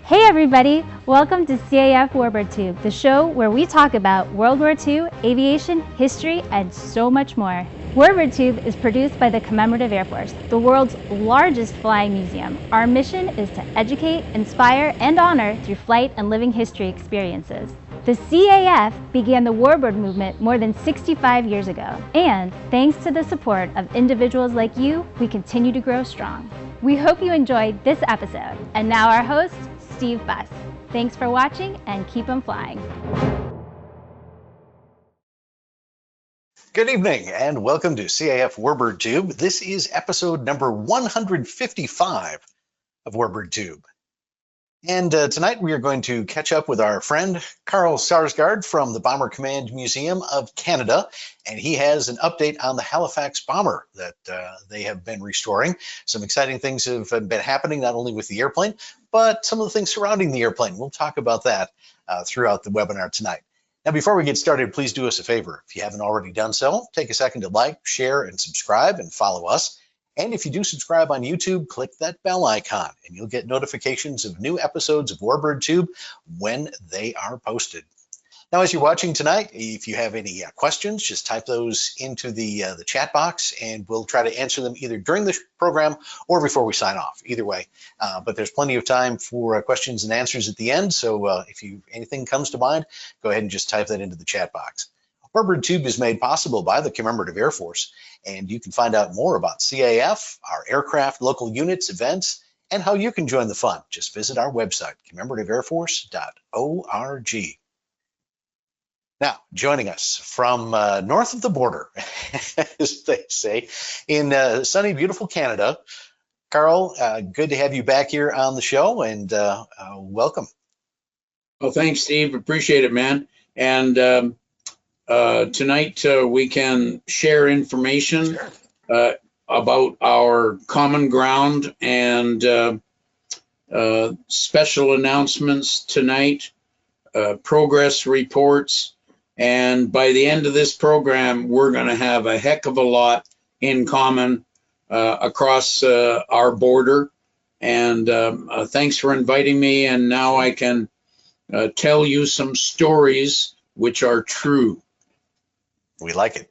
Hey everybody, welcome to CAF Warbird Tube, the show where we talk about World War II, aviation, history, and so much more. Warbird Tube is produced by the Commemorative Air Force, the world's largest flying museum. Our mission is to educate, inspire, and honor through flight and living history experiences. The CAF began the Warbird movement more than 65 years ago, and thanks to the support of individuals like you, we continue to grow strong. We hope you enjoyed this episode, and now our host, Steve Buss. Thanks for watching and keep 'em flying. Good evening and welcome to CAF Warbird Tube. This is episode number 155 of Warbird Tube. And tonight we are going to catch up with our friend Karl Kjarsgaard from the Bomber Command Museum of Canada, and he has an update on the Halifax Bomber that they have been restoring. Some exciting things have been happening, not only with the airplane, but some of the things surrounding the airplane. We'll talk about that throughout the webinar tonight. Now, before we get started, please do us a favor. If you haven't already done so, take a second to like, share, and subscribe and follow us. And if you do subscribe on YouTube, click that bell icon and you'll get notifications of new episodes of Warbird Tube when they are posted. Now, as you're watching tonight, if you have any questions, just type those into the chat box and we'll try to answer them either during the program or before we sign off, either way. But there's plenty of time for questions and answers at the end. So if anything comes to mind, go ahead and just type that into the chat box. Warbird Tube is made possible by the Commemorative Air Force, and you can find out more about CAF, our aircraft, local units, events, and how you can join the fun. Just visit our website, commemorativeairforce.org. Now, joining us from north of the border, as they say, in sunny, beautiful Canada, Karl, good to have you back here on the show, and welcome. Well, thanks, Steve. Appreciate it, man. And tonight we can share information about our common ground and special announcements tonight, progress reports, and by the end of this program, we're going to have a heck of a lot in common across our border. And thanks for inviting me, and now I can tell you some stories which are true. We like it.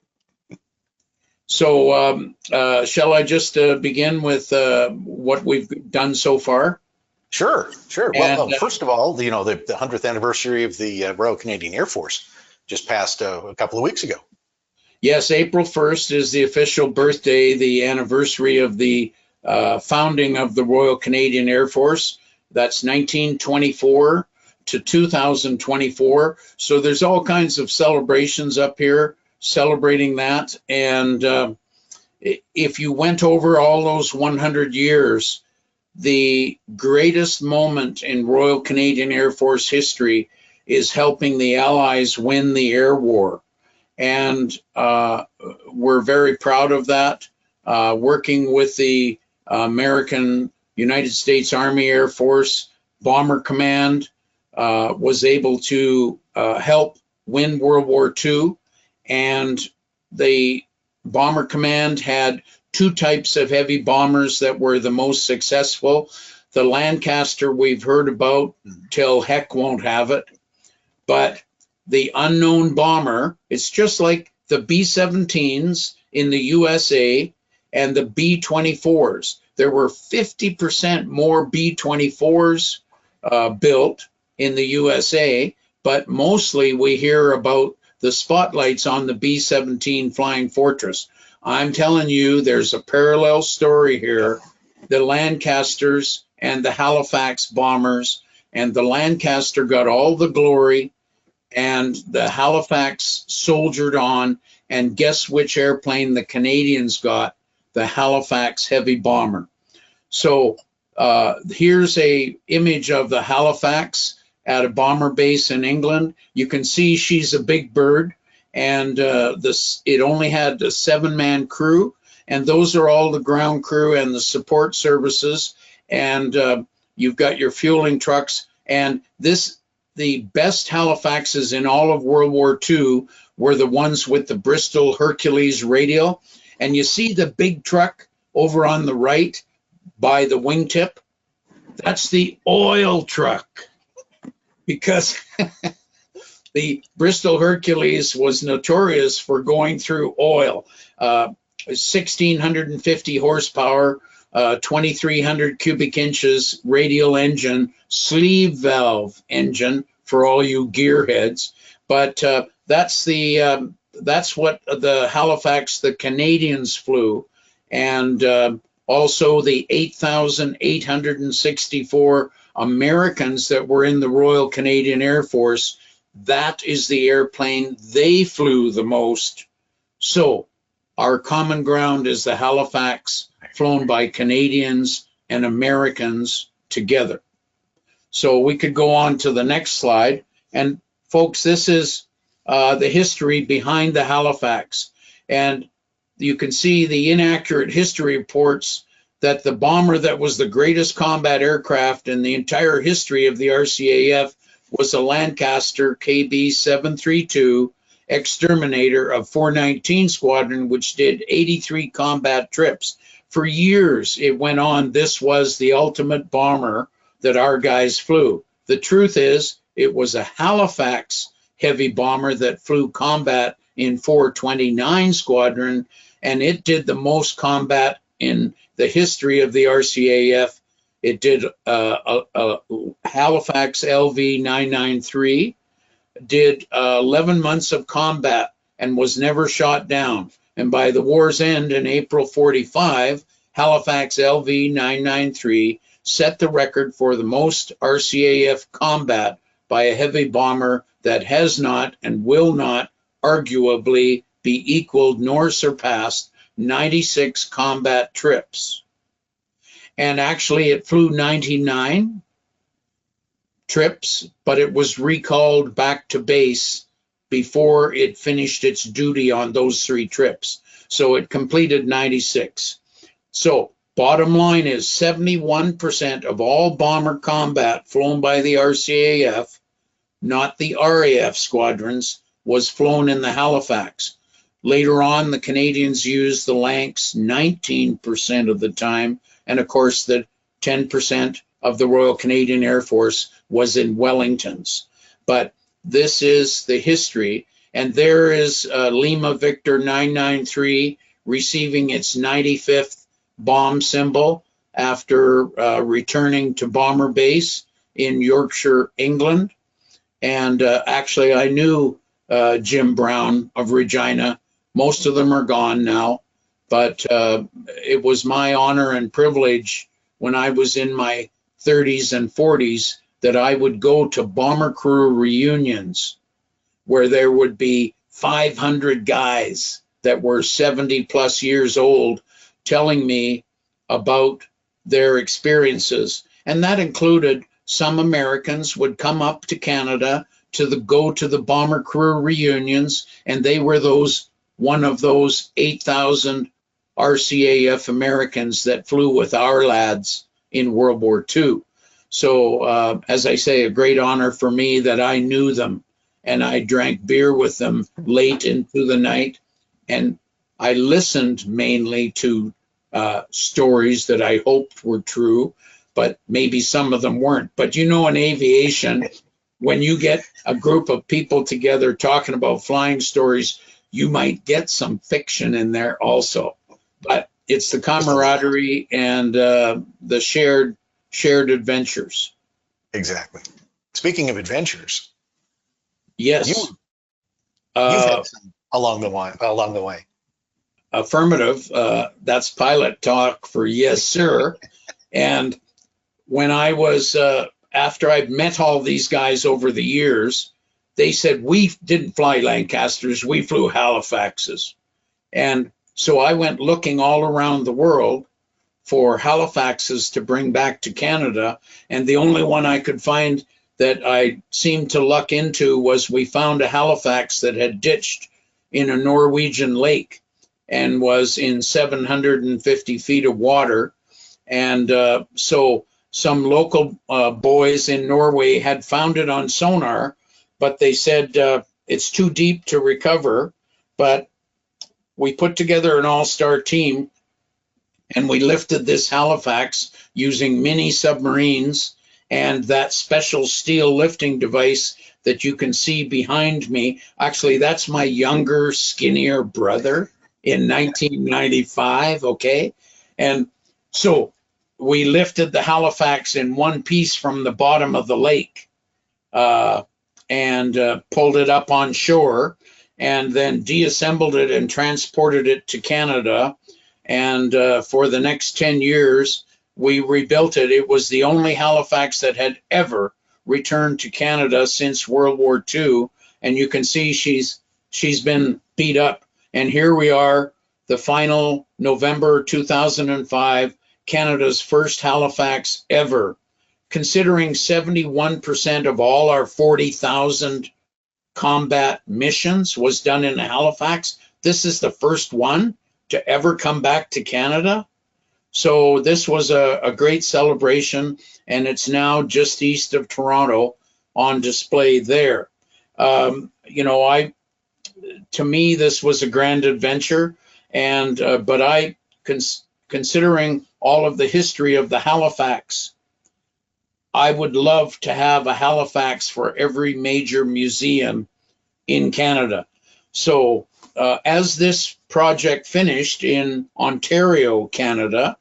So shall I just begin with what we've done so far? Sure. Well, first of all, you know, the 100th anniversary of the Royal Canadian Air Force just passed a couple of weeks ago. Yes, April 1st is the official birthday, the anniversary of the founding of the Royal Canadian Air Force. That's 1924 to 2024. So there's all kinds of celebrations up here celebrating that. And if you went over all those 100 years, the greatest moment in Royal Canadian Air Force history is helping the Allies win the air war. And we're very proud of that. Working with the American United States Army Air Force Bomber Command was able to help win World War II. And the Bomber Command had two types of heavy bombers that were the most successful. The Lancaster we've heard about till heck won't have it. But the unknown bomber, it's just like the B-17s in the USA and the B-24s. There were 50% more B-24s built in the USA, but mostly we hear about the spotlights on the B-17 Flying Fortress. I'm telling you, there's a parallel story here. The Lancasters and the Halifax bombers, and the Lancaster got all the glory, and the Halifax soldiered on, and guess which airplane the Canadians got? The Halifax heavy bomber. So here's a image of the Halifax at a bomber base in England. You can see she's a big bird, and it only had a 7-man crew, and those are all the ground crew and the support services, and you've got your fueling trucks. And the best Halifaxes in all of World War II were the ones with the Bristol Hercules radial, and you see the big truck over on the right by the wingtip. That's the oil truck, because the Bristol Hercules was notorious for going through oil. 1,650 horsepower, 2,300 cubic inches radial engine, sleeve valve engine for all you gearheads. But that's what the Halifax, the Canadians flew, and also the 8,864 Americans that were in the Royal Canadian Air Force. That is the airplane they flew the most. So our common ground is the Halifax, flown by Canadians and Americans together. So we could go on to the next slide. And folks, this is the history behind the Halifax. And you can see the inaccurate history reports that the bomber that was the greatest combat aircraft in the entire history of the RCAF was a Lancaster KB-732 exterminator of 419 Squadron, which did 83 combat trips. For years it went on, this was the ultimate bomber that our guys flew. The truth is, it was a Halifax heavy bomber that flew combat in 429 Squadron, and it did the most combat in the history of the RCAF. It did a Halifax LV-993, did 11 months of combat and was never shot down. And by the war's end in April 45, Halifax LV-993 set the record for the most RCAF combat by a heavy bomber that has not and will not arguably be equaled nor surpassed, 96 combat trips. And actually it flew 99 trips, but it was recalled back to base before it finished its duty on those 3 trips. So it completed 96. So bottom line is 71% of all bomber combat flown by the RCAF, not the RAF squadrons, was flown in the Halifax. Later on, the Canadians used the Lancs 19% of the time, and of course the 10% of the Royal Canadian Air Force was in Wellingtons. But this is the history, and there is Lima Victor 993 receiving its 95th bomb symbol after returning to Bomber Base in Yorkshire, England. And actually I knew Jim Brown of Regina. Most of them are gone now, but it was my honor and privilege when I was in my 30s and 40s that I would go to bomber crew reunions where there would be 500 guys that were 70 plus years old telling me about their experiences. And that included some Americans would come up to Canada to go to the bomber crew reunions, and they were one of those 8,000 RCAF Americans that flew with our lads in World War II. So as I say, a great honor for me that I knew them, and I drank beer with them late into the night, and I listened mainly to stories that I hoped were true, but maybe some of them weren't. But you know, in aviation, when you get a group of people together talking about flying stories, you might get some fiction in there also. But it's the camaraderie and the shared adventures. Exactly. Speaking of adventures, yes, you've had some along the way. Affirmative. That's pilot talk for yes, sir. And when I was after I'd met all these guys over the years, they said we didn't fly Lancasters, we flew Halifaxes. And so I went looking all around the world for Halifaxes to bring back to Canada, and the only one I could find that I seemed to luck into was we found a Halifax that had ditched in a Norwegian lake and was in 750 feet of water. And so some local boys in Norway had found it on sonar, but they said it's too deep to recover. But we put together an all-star team, and we lifted this Halifax using mini submarines and that special steel lifting device that you can see behind me. Actually, that's my younger, skinnier brother in 1995, okay? And so we lifted the Halifax in one piece from the bottom of the lake and pulled it up on shore, and then deassembled it and transported it to Canada. And for the next 10 years, we rebuilt it. It was the only Halifax that had ever returned to Canada since World War II. And you can see she's been beat up. And here we are, the final November 2005, Canada's first Halifax ever. Considering 71% of all our 40,000 combat missions was done in Halifax, this is the first one to ever come back to Canada. So this was a great celebration, and it's now just east of Toronto on display there. You know, to me, this was a grand adventure, and but considering all of the history of the Halifax, I would love to have a Halifax for every major museum in Canada. So as this project finished in Ontario, Canada,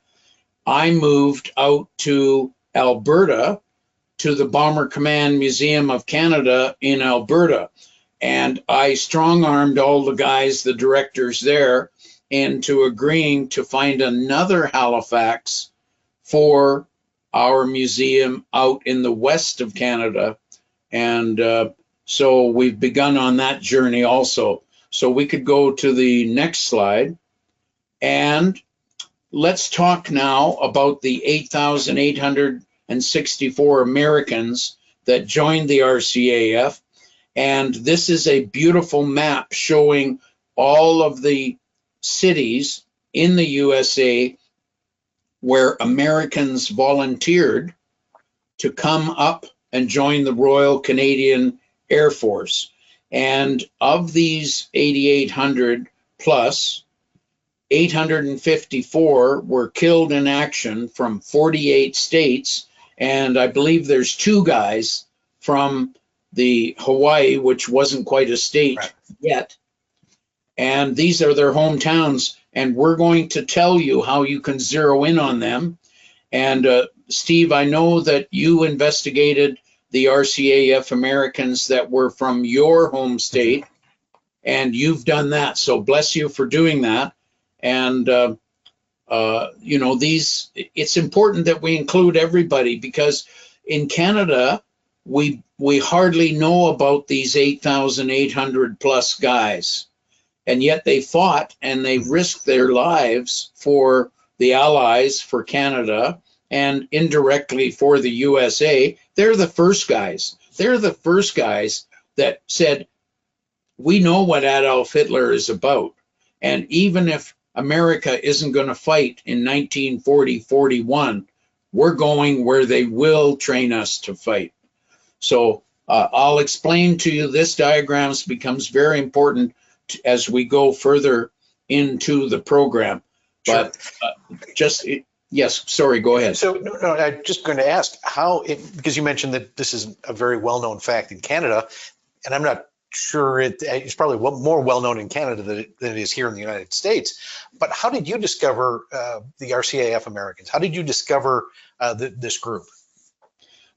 I moved out to Alberta, to the Bomber Command Museum of Canada in Alberta. And I strong-armed all the guys, the directors there, into agreeing to find another Halifax for our museum out in the west of Canada. And so we've begun on that journey also. So we could go to the next slide. And let's talk now about the 8,864 Americans that joined the RCAF. And this is a beautiful map showing all of the cities in the USA where Americans volunteered to come up and join the Royal Canadian Air Force. And of these 8,800 plus, 854 were killed in action from 48 states. And I believe there's 2 guys from the Hawaii, which wasn't quite a state yet. And these are their hometowns. And we're going to tell you how you can zero in on them. And Steve, I know that you investigated the RCAF Americans that were from your home state, and you've done that. So bless you for doing that. And, you know, it's important that we include everybody, because in Canada, we hardly know about these 8,800 plus guys. And yet they fought and they risked their lives for the Allies, for Canada, and indirectly for the USA. They're the first guys. They're the first guys that said, we know what Adolf Hitler is about. And even if America isn't going to fight in 1940-41, we're going where they will train us to fight. So I'll explain to you, this diagram becomes very important as we go further into the program. Sure. But yes, sorry, go ahead. So no, I'm just going to ask how because you mentioned that this is a very well-known fact in Canada, and I'm not sure it's probably more well-known in Canada than it is here in the United States. But how did you discover the RCAF Americans? How did you discover this group?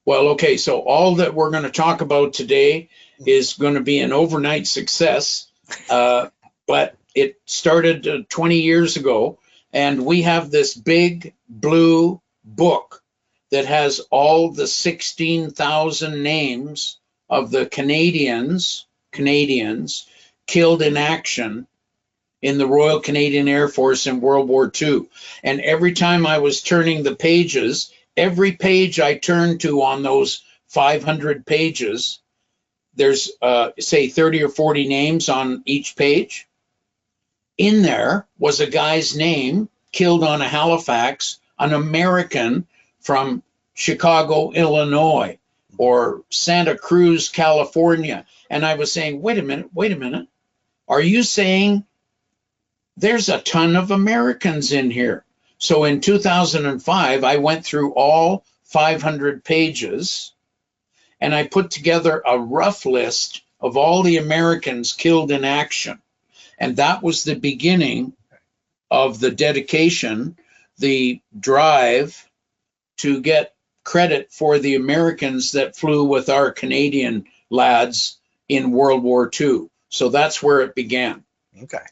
Well, okay, so all that we're going to talk about today is going to be an overnight success, but it started 20 years ago, and we have this big blue book that has all the 16,000 names of the Canadians killed in action in the Royal Canadian Air Force in World War II. And every time I was turning the pages, every page I turned to on those 500 pages, there's say 30 or 40 names on each page. In there was a guy's name killed on a Halifax, an American from Chicago, Illinois, or Santa Cruz, California. And I was saying, wait a minute. Are you saying there's a ton of Americans in here? So in 2005, I went through all 500 pages and I put together a rough list of all the Americans killed in action. And that was the beginning of the dedication, the drive to get credit for the Americans that flew with our Canadian lads in World War II. So that's where it began. Okay.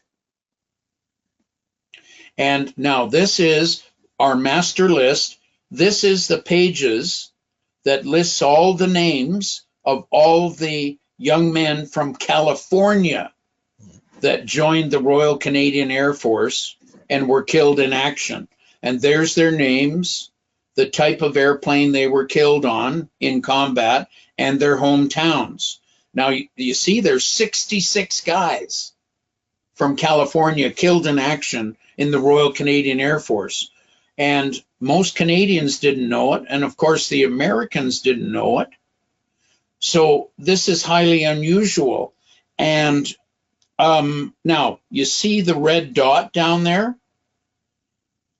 And now this is our master list. This is the pages that lists all the names of all the young men from California that joined the Royal Canadian Air Force and were killed in action. And there's their names, the type of airplane they were killed on in combat, and their hometowns. Now, you see there's 66 guys from California killed in action in the Royal Canadian Air Force. And most Canadians didn't know it. And of course, the Americans didn't know it. So this is highly unusual. And now you see the red dot down there?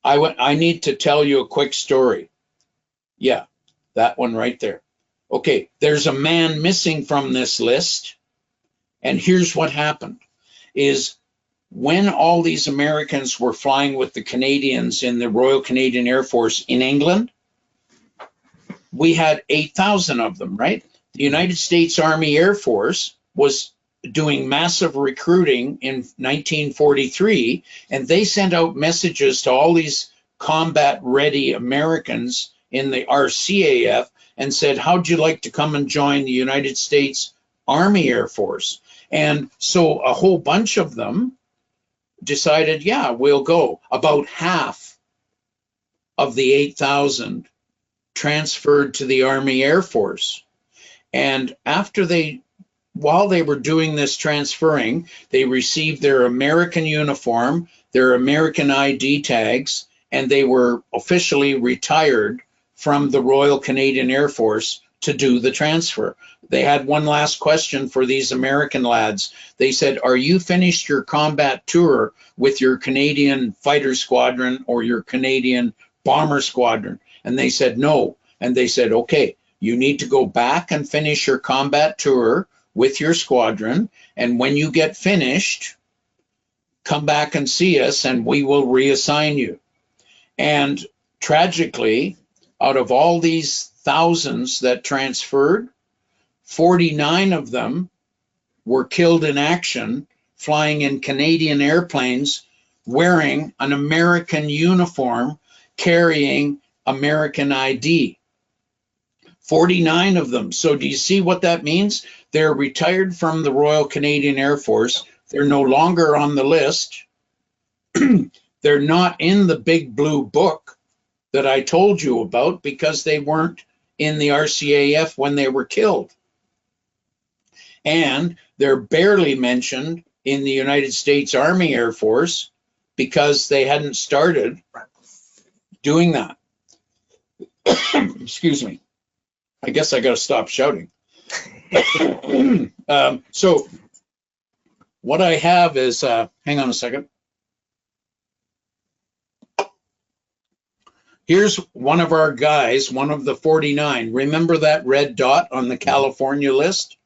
I need to tell you a quick story. Yeah, that one right there. Okay, there's a man missing from this list. And here's what happened is when all these Americans were flying with the Canadians in the Royal Canadian Air Force in England, we had 8,000 of them, right? The United States Army Air Force was doing massive recruiting in 1943, and they sent out messages to all these combat-ready Americans in the RCAF and said, how'd you like to come and join the United States Army Air Force? And so a whole bunch of them decided, yeah, we'll go. About half of the 8,000 transferred to the Army Air Force. And while they were doing this transferring, they received their American uniform, their American ID tags, and they were officially retired from the Royal Canadian Air Force to do the transfer. They had one last question for these American lads. They said, are you finished your combat tour with your Canadian fighter squadron or your Canadian bomber squadron? And they said, no. And they said, okay, you need to go back and finish your combat tour with your squadron. And when you get finished, come back and see us and we will reassign you. And tragically, out of all these thousands that transferred, 49 of them were killed in action flying in Canadian airplanes wearing an American uniform, carrying American ID. 49 of them. So do you see what that means? They're retired from the Royal Canadian Air Force. They're no longer on the list. They're not in the big blue book that I told you about because they weren't in the RCAF when they were killed. And they're barely mentioned in the United States Army Air Force because they hadn't started doing that. Excuse me. I guess I got to stop shouting. So what I have is, hang on a second. Here's one of our guys, one of the 49. Remember that red dot on the California list?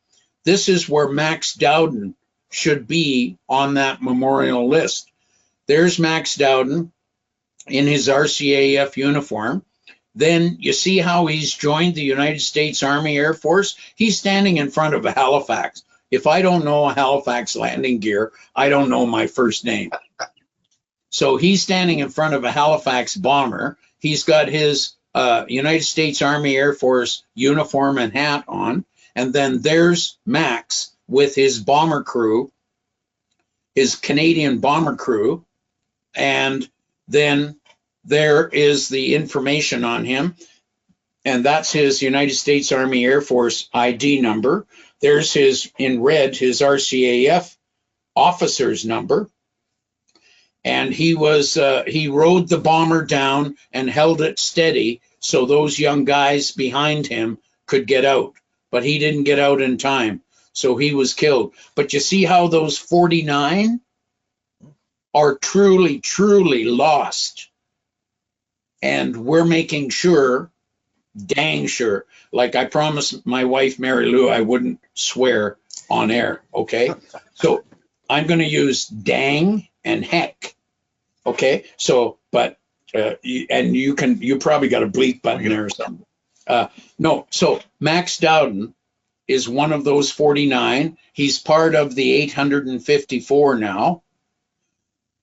This is where Max Dowden should be on that memorial list. There's Max Dowden in his RCAF uniform. Then you see how he's joined the United States Army Air Force? He's standing in front of a Halifax. If I don't know a Halifax landing gear, I don't know my first name. So he's standing in front of a Halifax bomber. He's got his United States Army Air Force uniform and hat on. And then there's Max with his bomber crew, his Canadian bomber crew. And then there is the information on him. And that's his United States Army Air Force ID number. There's his, in red, his RCAF officer's number. And he rode the bomber down and held it steady so those young guys behind him could get out. But he didn't get out in time, so he was killed. But you see how those 49 are truly, truly lost And we're making sure, dang sure, like I promised my wife, Mary Lou, I wouldn't swear on air, okay? So I'm going to use dang and heck, okay? So, but, and you probably got a bleep button there or something. No, so Max Dowden is one of those 49. He's part of the 854 now.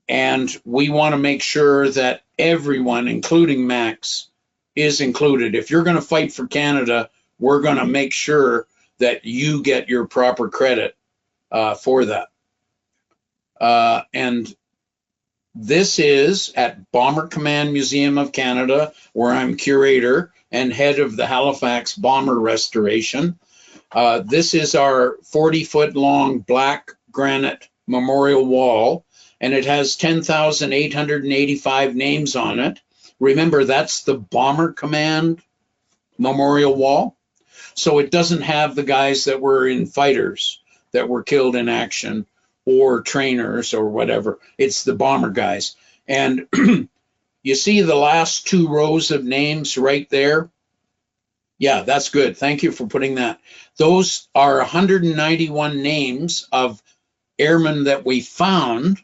And we want to make sure that everyone, including Max, is included. If you're going to fight for Canada, we're going to make sure that you get your proper credit for that. And this is at Bomber Command Museum of Canada, where I'm curator and head of the Halifax Bomber Restoration. This is our 40-foot long black granite memorial wall, and it has 10,885 names on it. Remember, that's the Bomber Command Memorial Wall. So it doesn't have the guys that were in fighters that were killed in action or trainers or whatever. It's the bomber guys. And you see the last 2 rows of names right there? Yeah, that's good. Thank you for putting that. Those are 191 names of airmen that we found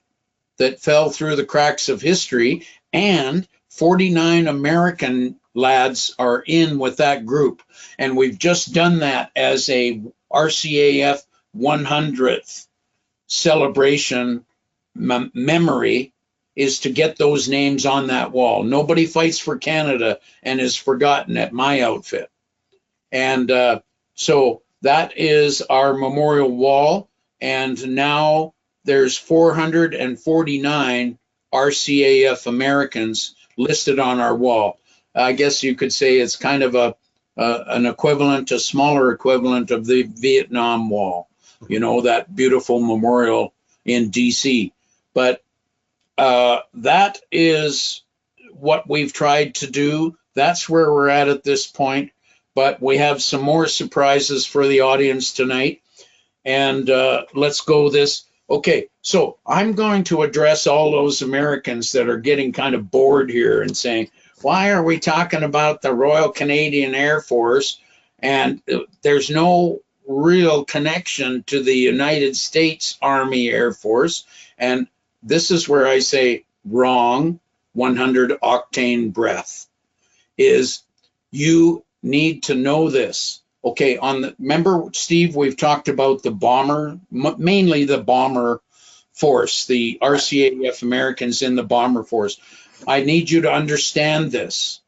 that fell through the cracks of history, and 49 American lads are in with that group. And we've just done that as a RCAF 100th celebration memory, is to get those names on that wall. Nobody fights for Canada and is forgotten at my outfit. And so that is our memorial wall. And now there's 449 RCAF Americans listed on our wall. I guess you could say it's kind of an equivalent, a smaller equivalent of the Vietnam Wall, you know, that beautiful memorial in DC. But that is what we've tried to do. That's where we're at this point. But we have some more surprises for the audience tonight. And let's go this. Okay, so I'm going to address all those Americans that are getting kind of bored here and saying, why are we talking about the Royal Canadian Air Force? And there's no real connection to the United States Army Air Force. And this is where I say wrong, 100 octane breath, is you need to know this. Okay, remember, Steve, we've talked about the bomber, mainly the bomber force, the RCAF Americans in the bomber force. I need you to understand this.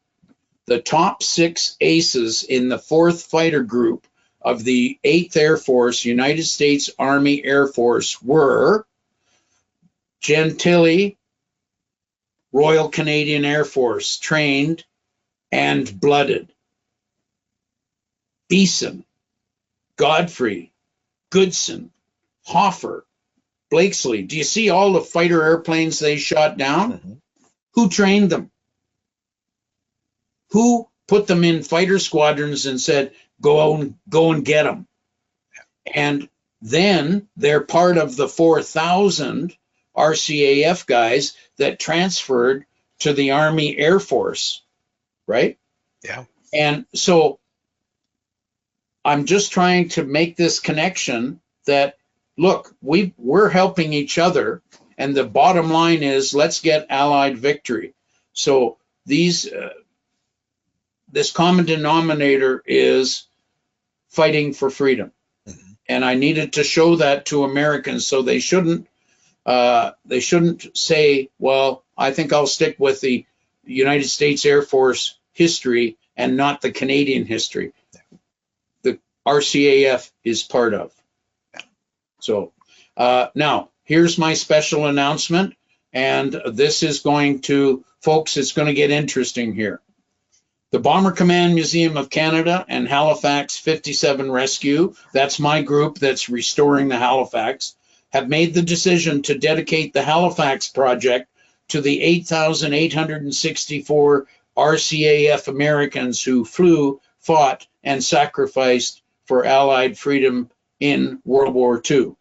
The top 6 aces in the 4th Fighter Group of the 8th Air Force, United States Army Air Force, were Gentili, Royal Canadian Air Force, trained and blooded. Beeson, Godfrey, Goodson, Hoffer, Blakesley. Do you see all the fighter airplanes they shot down? Mm-hmm. Who trained them? Who put them in fighter squadrons and said, go and get them? And then they're part of the 4,000 RCAF guys that transferred to the Army Air Force, right? Yeah. And so I'm just trying to make this connection that, look, we're helping each other, and the bottom line is let's get Allied victory. So this common denominator is fighting for freedom. Mm-hmm. And I needed to show that to Americans, so they shouldn't say, well, I think I'll stick with the United States Air Force history and not the Canadian history. The RCAF is part of. So now here's my special announcement, and this is going to, folks, it's going to get interesting here. The Bomber Command Museum of Canada and Halifax 57 Rescue, that's my group that's restoring the Halifax, have made the decision to dedicate the Halifax project to the 8,864 RCAF Americans who flew, fought, and sacrificed for Allied freedom in World War II.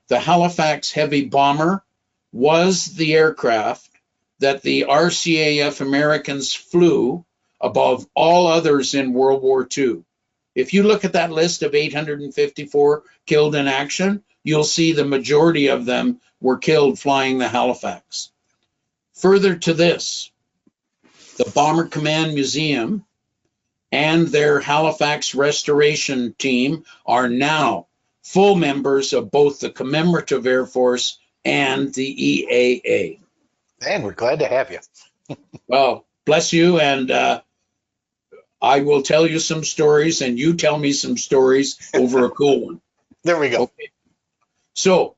The Halifax Heavy Bomber was the aircraft that the RCAF Americans flew above all others in World War II. If you look at that list of 854 killed in action, you'll see the majority of them were killed flying the Halifax. Further to this, the Bomber Command Museum and their Halifax restoration team are now full members of both the Commemorative Air Force and the EAA. And we're glad to have you. Well, bless you, and I will tell you some stories, and you tell me some stories over a cool one. There we go. Okay. So,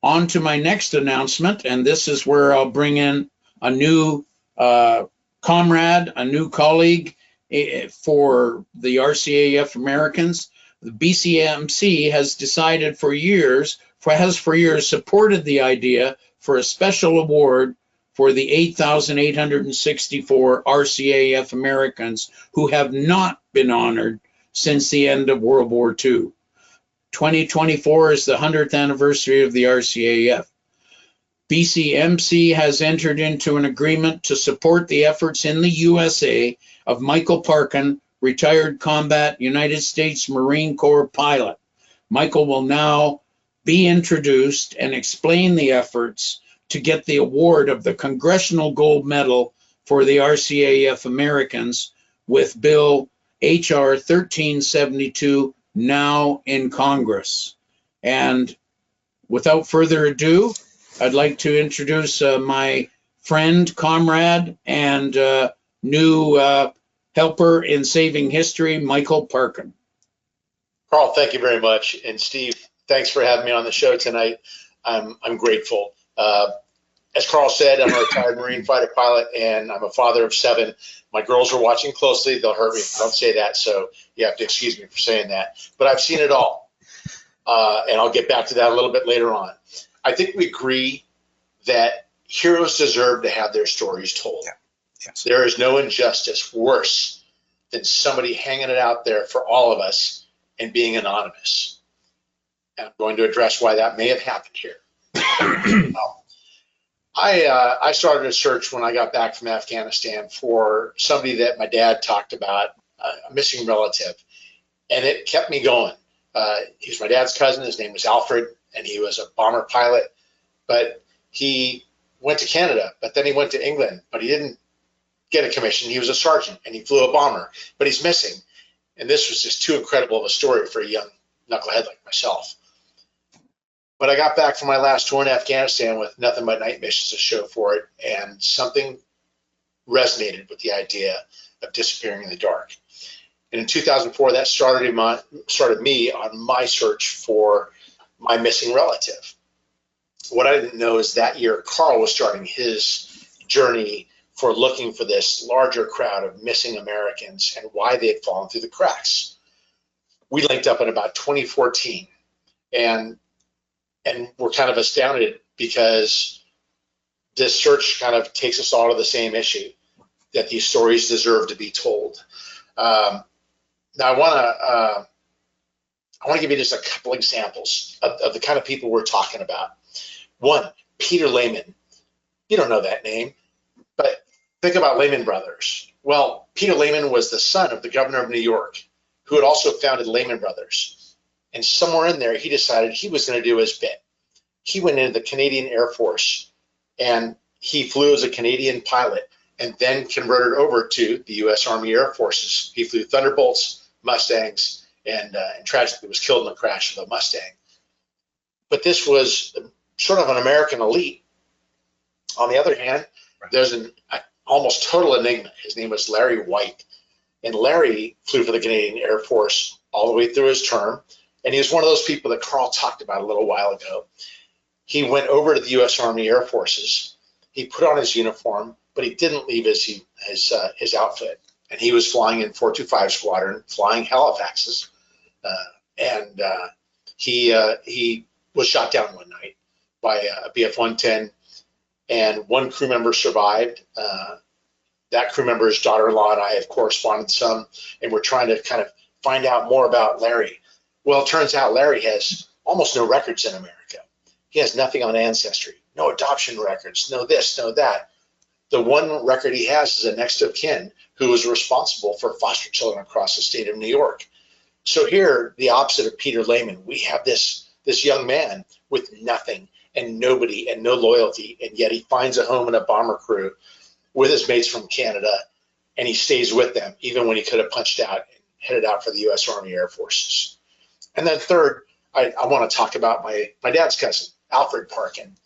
on to my next announcement, and this is where I'll bring in a new comrade, a new colleague for the RCAF Americans. The BCMC has decided for years supported the idea for a special award for the 8,864 RCAF Americans who have not been honored since the end of World War II. 2024 is the 100th anniversary of the RCAF. BCMC has entered into an agreement to support the efforts in the USA of Michael Parkin, retired combat United States Marine Corps pilot. Michael will now be introduced and explain the efforts to get the award of the Congressional Gold Medal for the RCAF Americans with Bill HR 1372 now in Congress. And without further ado, I'd like to introduce my friend, comrade, and new helper in saving history, Michael Parkin. Karl, thank you very much. And Steve, thanks for having me on the show tonight. I'm grateful. As Karl said, I'm a retired Marine fighter pilot, and I'm a father of 7. My girls are watching closely. They'll hurt me if I don't say that, so you have to excuse me for saying that. But I've seen it all, and I'll get back to that a little bit later on. I think we agree that heroes deserve to have their stories told. Yeah. Yes. There is no injustice worse than somebody hanging it out there for all of us and being anonymous. And I'm going to address why that may have happened here. I started a search when I got back from Afghanistan for somebody that my dad talked about, a missing relative, and it kept me going. He was my dad's cousin. His name was Alfred, and he was a bomber pilot, but he went to Canada, but then he went to England, but he didn't get a commission. He was a sergeant, and he flew a bomber, but he's missing. And this was just too incredible of a story for a young knucklehead like myself. But I got back from my last tour in Afghanistan with nothing but night missions to show for it, and something resonated with the idea of disappearing in the dark. And in 2004, that started me on my search for my missing relative. What I didn't know is that year, Karl was starting his journey for looking for this larger crowd of missing Americans and why they had fallen through the cracks. We linked up in about 2014, and we're kind of astounded because this search kind of takes us all to the same issue, that these stories deserve to be told. Now I want to give you just a couple examples of the kind of people we're talking about. One, Peter Lehman. You don't know that name, but think about Lehman Brothers. Well, Peter Lehman was the son of the governor of New York, who had also founded Lehman Brothers. And somewhere in there, he decided he was going to do his bit. He went into the Canadian Air Force, and he flew as a Canadian pilot, and then converted over to the U.S. Army Air Forces. He flew Thunderbolts, Mustangs, and tragically was killed in the crash of a Mustang. But this was sort of an American elite. On the other hand, there's an almost total enigma. His name was Larry White. And Larry flew for the Canadian Air Force all the way through his term. And he was one of those people that Karl talked about a little while ago. He went over to the U.S. Army Air Forces. He put on his uniform, but he didn't leave his outfit. And he was flying in 425 Squadron, flying Halifaxes. He was shot down one night by a BF-110, and one crew member survived. That crew member's daughter-in-law and I have corresponded some, and we're trying to kind of find out more about Larry. Well, it turns out Larry has almost no records in America. He has nothing on Ancestry, no adoption records, no this, no that. The one record he has is a next of kin who was responsible for foster children across the state of New York. So here, the opposite of Peter Lehman, we have this young man with nothing and nobody and no loyalty, and yet he finds a home in a bomber crew with his mates from Canada, and he stays with them even when he could have punched out and headed out for the U.S. Army Air Forces. And then third, I want to talk about my dad's cousin, Alfred Parkin.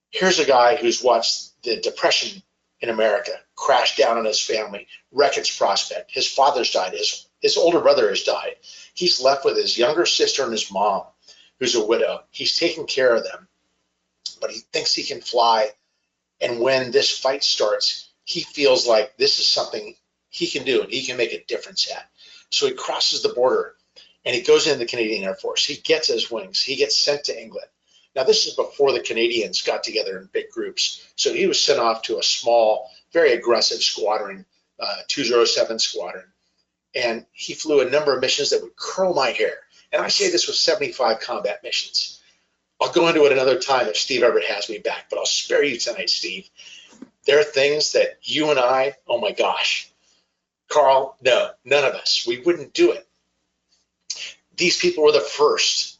Here's a guy who's watched the Depression in America crash down on his family, wreck its prospect. His father's died. His older brother has died. He's left with his younger sister and his mom, who's a widow. He's taking care of them, but he thinks he can fly. And when this fight starts, he feels like this is something he can do and he can make a difference at. So he crosses the border and he goes into the Canadian Air Force. He gets his wings. He gets sent to England. Now, this is before the Canadians got together in big groups. So he was sent off to a small, very aggressive squadron, 207 Squadron. And he flew a number of missions that would curl my hair. And I say this was 75 combat missions. I'll go into it another time if Steve ever has me back, but I'll spare you tonight, Steve. There are things that you and I, oh my gosh, Karl, no, none of us, we wouldn't do it. These people were the first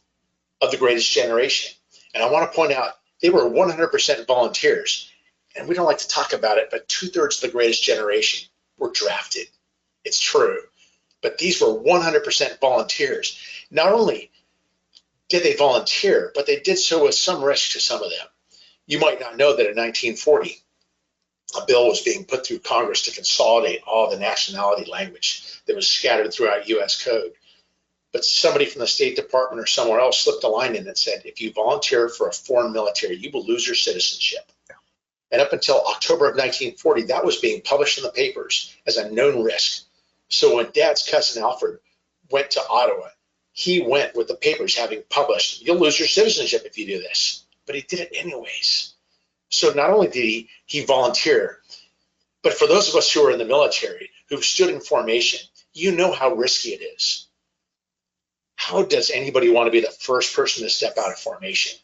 of the greatest generation. And I want to point out, they were 100% volunteers. And we don't like to talk about it, but 2/3 of the greatest generation were drafted. It's true. But these were 100% volunteers. Not only did they volunteer, but they did so with some risk to some of them. You might not know that in 1940, a bill was being put through Congress to consolidate all the nationality language that was scattered throughout U.S. code. But somebody from the State Department or somewhere else slipped a line in that said, if you volunteer for a foreign military, you will lose your citizenship. And up until October of 1940, that was being published in the papers as a known risk. So when Dad's cousin Alfred went to Ottawa, he went with the papers having published, you'll lose your citizenship if you do this. But he did it anyways. So not only did he volunteer, but for those of us who are in the military, who've stood in formation, you know how risky it is. How does anybody want to be the first person to step out of formation?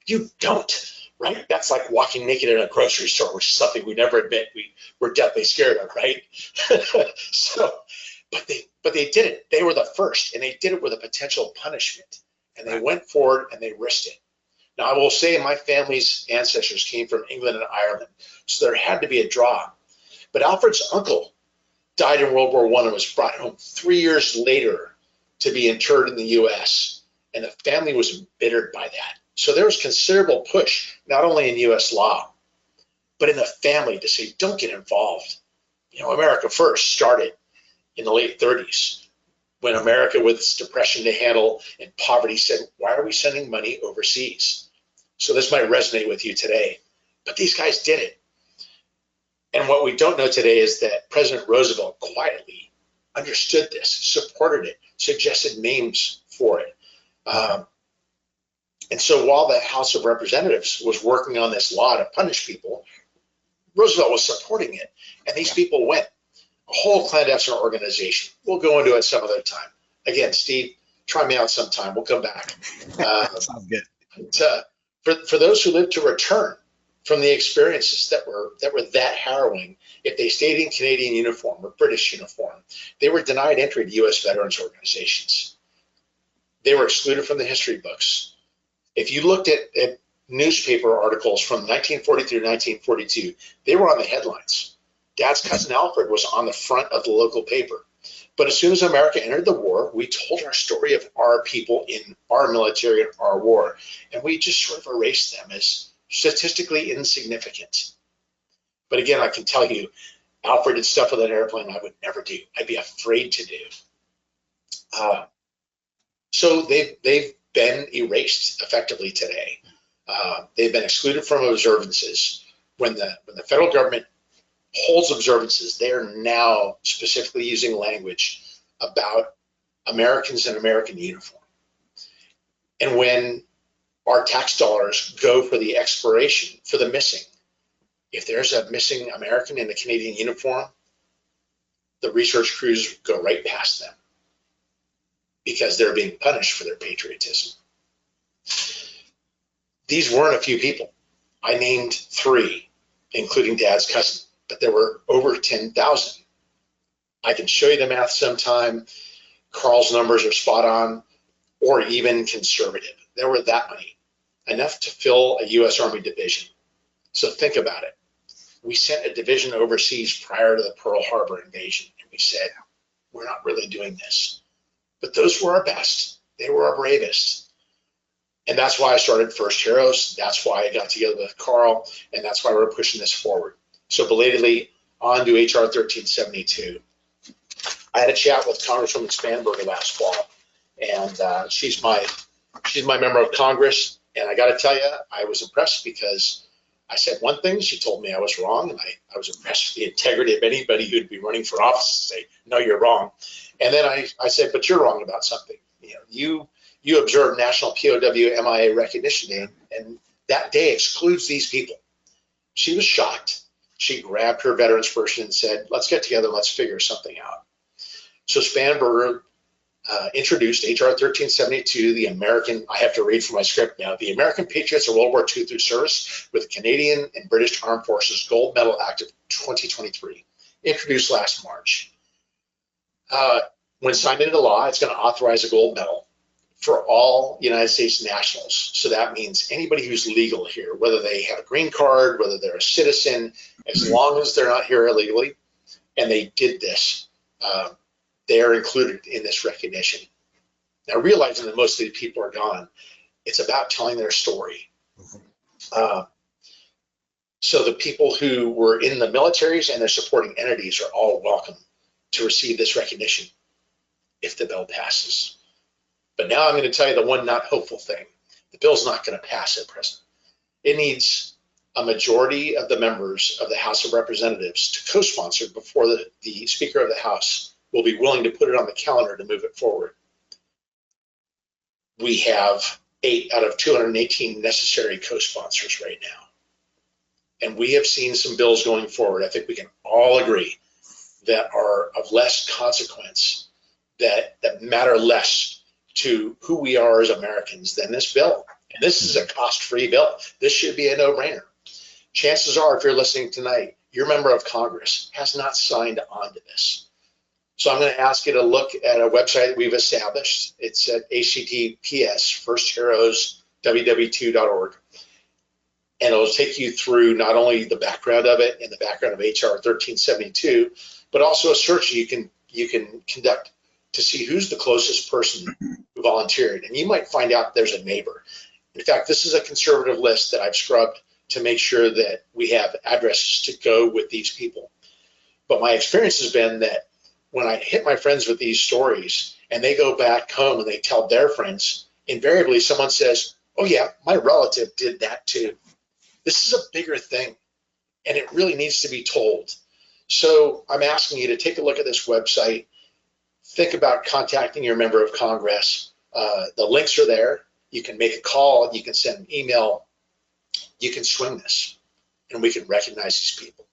You don't, right? That's like walking naked in a grocery store, which is something we never admit we're deathly scared of, right? But they did it. They were the first, and they did it with a potential punishment. And they went forward and they risked it. Now, I will say my family's ancestors came from England and Ireland, so there had to be a draw. But Alfred's uncle died in World War I and was brought home 3 years later to be interred in the U.S., and the family was embittered by that. So there was considerable push, not only in U.S. law, but in the family to say, don't get involved. You know, America First started in the late 30s when America, with its depression to handle and poverty, said, why are we sending money overseas? So this might resonate with you today, but these guys did it. And what we don't know today is that President Roosevelt quietly understood this, supported it, suggested names for it. And so while the House of Representatives was working on this law to punish people, Roosevelt was supporting it. And these people went, a whole clandestine organization. We'll go into it some other time. Again, Steve, try me out sometime. We'll come back. Sounds good. But, for those who lived to return from the experiences that were that harrowing, if they stayed in Canadian uniform or British uniform, they were denied entry to U.S. veterans organizations. They were excluded from the history books. If you looked at newspaper articles from 1940 through 1942, they were on the headlines. Dad's cousin Alfred was on the front of the local paper. But as soon as America entered the war, we told our story of our people in our military and our war, and we just sort of erased them as statistically insignificant. But again, I can tell you, Alfred did stuff with an airplane I would never do. I'd be afraid to do. So they've been erased effectively today. They've been excluded from observances. When the federal government holds observances, they are now specifically using language about Americans in American uniform. And when our tax dollars go for the exploration, for the missing, if there's a missing American in a Canadian uniform, the research crews go right past them because they're being punished for their patriotism. These weren't a few people. I named 3. including Dad's cousin, but there were over 10,000. I can show you the math sometime. Karl's numbers are spot on, or even conservative. There were that many, enough to fill a U.S. Army division. So think about it. We sent a division overseas prior to the Pearl Harbor invasion, and we said, we're not really doing this. But those were our best. They were our bravest. And that's why I started First Heroes. That's why I got together with Karl, and that's why we're pushing this forward. So belatedly, on to HR 1372. I had a chat with Congresswoman Spanberger last fall, and she's my member of Congress. And I got to tell you, I was impressed because I said one thing, she told me I was wrong, and I was impressed with the integrity of anybody who'd be running for office to say, no, you're wrong. And then I said, but you're wrong about something. You observe National POW MIA Recognition Day, and that day excludes these people. She was shocked. She grabbed her veterans person and said, let's get together, let's figure something out. So Spanberger introduced HR 1372, the American, I have to read from my script now, the American Patriots of World War II through service with the Canadian and British Armed Forces Gold Medal Act of 2023, introduced last March. When signed into law, it's going to authorize a gold medal for all United States nationals. So that means anybody who's legal here, whether they have a green card, whether they're a citizen, as long as they're not here illegally, and they did this, they are included in this recognition. Now, realizing that most of these people are gone, it's about telling their story. So the people who were in the militaries and their supporting entities are all welcome to receive this recognition if the bill passes. But now I'm going to tell you the one not hopeful thing. The bill's not going to pass at present. It needs a majority of the members of the House of Representatives to co-sponsor before the Speaker of the House will be willing to put it on the calendar to move it forward. We have 8 out of 218 necessary co-sponsors right now. And we have seen some bills going forward, I think we can all agree, that are of less consequence, that matter less to who we are as Americans than this bill. And this is a cost-free bill. This should be a no-brainer. Chances are, if you're listening tonight, your member of Congress has not signed on to this. So I'm going to ask you to look at a website that we've established. It's at https firstheroesww2.org. And it'll take you through not only the background of it and the background of HR 1372, but also a search you can conduct to see who's the closest person who volunteered. And you might find out there's a neighbor. In fact, this is a conservative list that I've scrubbed to make sure that we have addresses to go with these people. But my experience has been that when I hit my friends with these stories and they go back home and they tell their friends, invariably someone says, oh yeah, my relative did that too. This is a bigger thing and it really needs to be told. So I'm asking you to take a look at this website, think about contacting your member of Congress. The links are there. You can make a call, you can send an email, you can swing this, and we can recognize these people.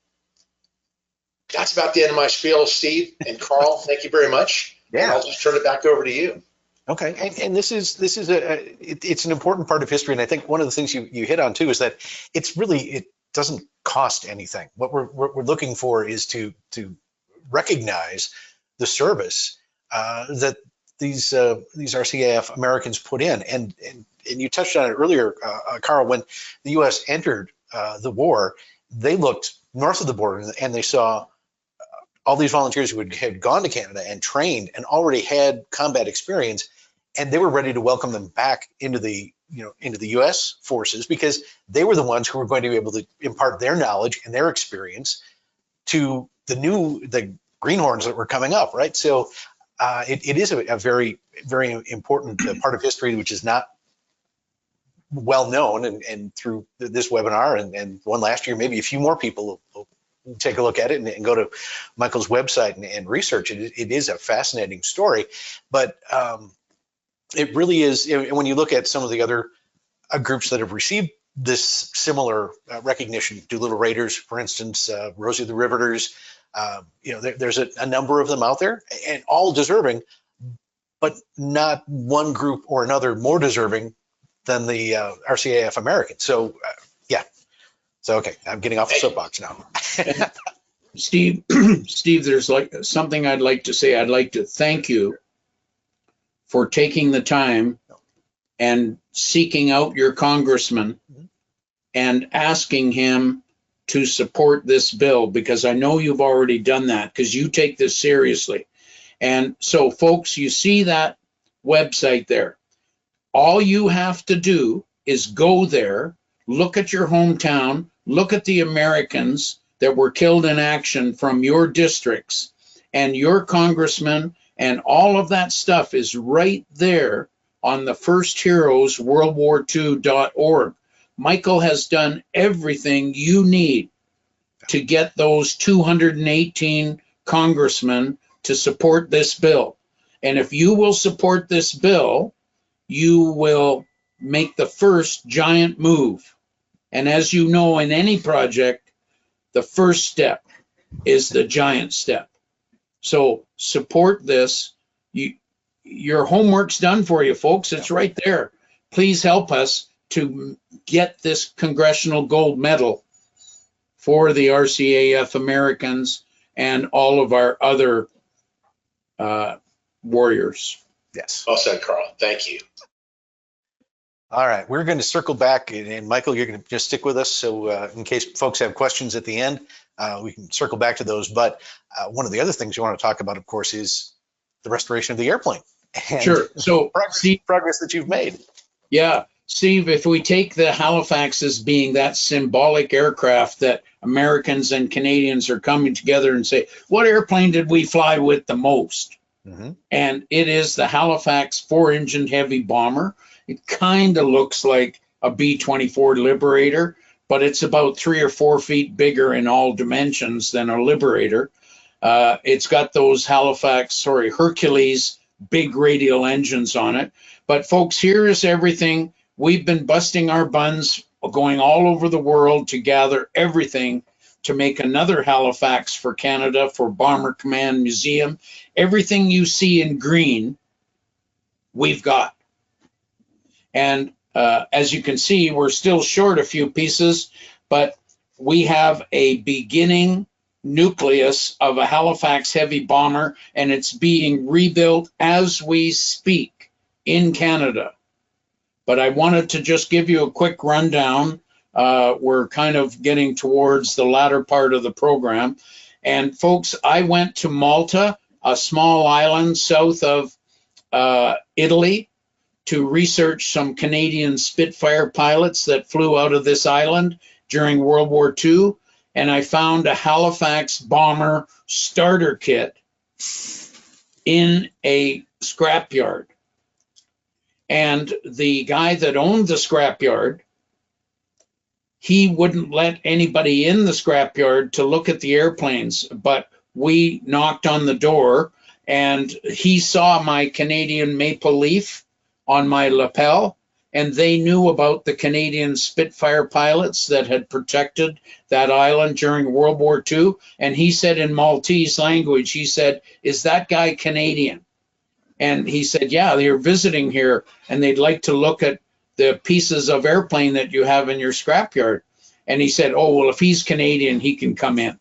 That's about the end of my spiel, Steve and Karl. Thank you very much. Yeah. And I'll just turn it back over to you. Okay, and this is it's an important part of history, and I think one of the things you hit on too is that it doesn't cost anything. What we're looking for is to recognize the service that these RCAF Americans put in, and you touched on it earlier, Karl. When the U.S. entered the war, they looked north of the border and they saw all these volunteers who had gone to Canada and trained and already had combat experience, and they were ready to welcome them back into the U.S. forces because they were the ones who were going to be able to impart their knowledge and their experience to the greenhorns that were coming up, right? So it is a very, very important part of history, which is not well known, and through this webinar and one last year, maybe a few more people will take a look at it and go to Michael's website and research it. It is a fascinating story, but it really is. When you look at some of the other groups that have received this similar recognition, Doolittle Raiders, for instance, Rosie the Riveters, there's a number of them out there, and all deserving, but not one group or another more deserving than the RCAF Americans. So, yeah. So, okay, I'm getting off the soapbox now. Steve, Steve, there's like something I'd like to say. I'd like to thank you for taking the time and seeking out your congressman and asking him to support this bill, because I know you've already done that because you take this seriously. And so, folks, you see that website there. All you have to do is go there, look at your hometown, look at the Americans that were killed in action from your districts and your congressman, and all of that stuff is right there on the First Heroes World War II.org. Michael has done everything you need to get those 218 congressmen to support this bill. And if you will support this bill, you will make the first giant move. And as you know, in any project, the first step is the giant step. So support this. Your homework's done for you, folks. It's right there. Please help us to get this Congressional Gold Medal for the RCAF Americans and all of our other warriors. Yes. Well said, Karl. Thank you. All right, we're going to circle back, and Michael, you're going to just stick with us. So in case folks have questions at the end, we can circle back to those. But one of the other things you want to talk about, of course, is the restoration of the airplane. And sure. So progress that you've made. Yeah. Steve, if we take the Halifax as being that symbolic aircraft that Americans and Canadians are coming together and say, what airplane did we fly with the most? And it is the Halifax 4-engine heavy bomber. It kind of looks like a B-24 Liberator, but it's about 3 or 4 feet bigger in all dimensions than a Liberator. It's got those Hercules big radial engines on it. But folks, here is everything. We've been busting our buns, going all over the world to gather everything to make another Halifax for Canada, for Bomber Command Museum. Everything you see in green, we've got. And as you can see, we're still short a few pieces, but we have a beginning nucleus of a Halifax heavy bomber, and it's being rebuilt as we speak in Canada. But I wanted to just give you a quick rundown. We're kind of getting towards the latter part of the program. And folks, I went to Malta, a small island south of Italy, to research some Canadian Spitfire pilots that flew out of this island during World War II. And I found a Halifax bomber starter kit in a scrapyard. And the guy that owned the scrapyard, he wouldn't let anybody in the scrapyard to look at the airplanes, but we knocked on the door and he saw my Canadian maple leaf on my lapel, and they knew about the Canadian Spitfire pilots that had protected that island during World War II. And he said in Maltese language, he said, "Is that guy Canadian?" And he said, "Yeah, they're visiting here and they'd like to look at the pieces of airplane that you have in your scrapyard." And he said, "Oh, well, if he's Canadian, he can come in."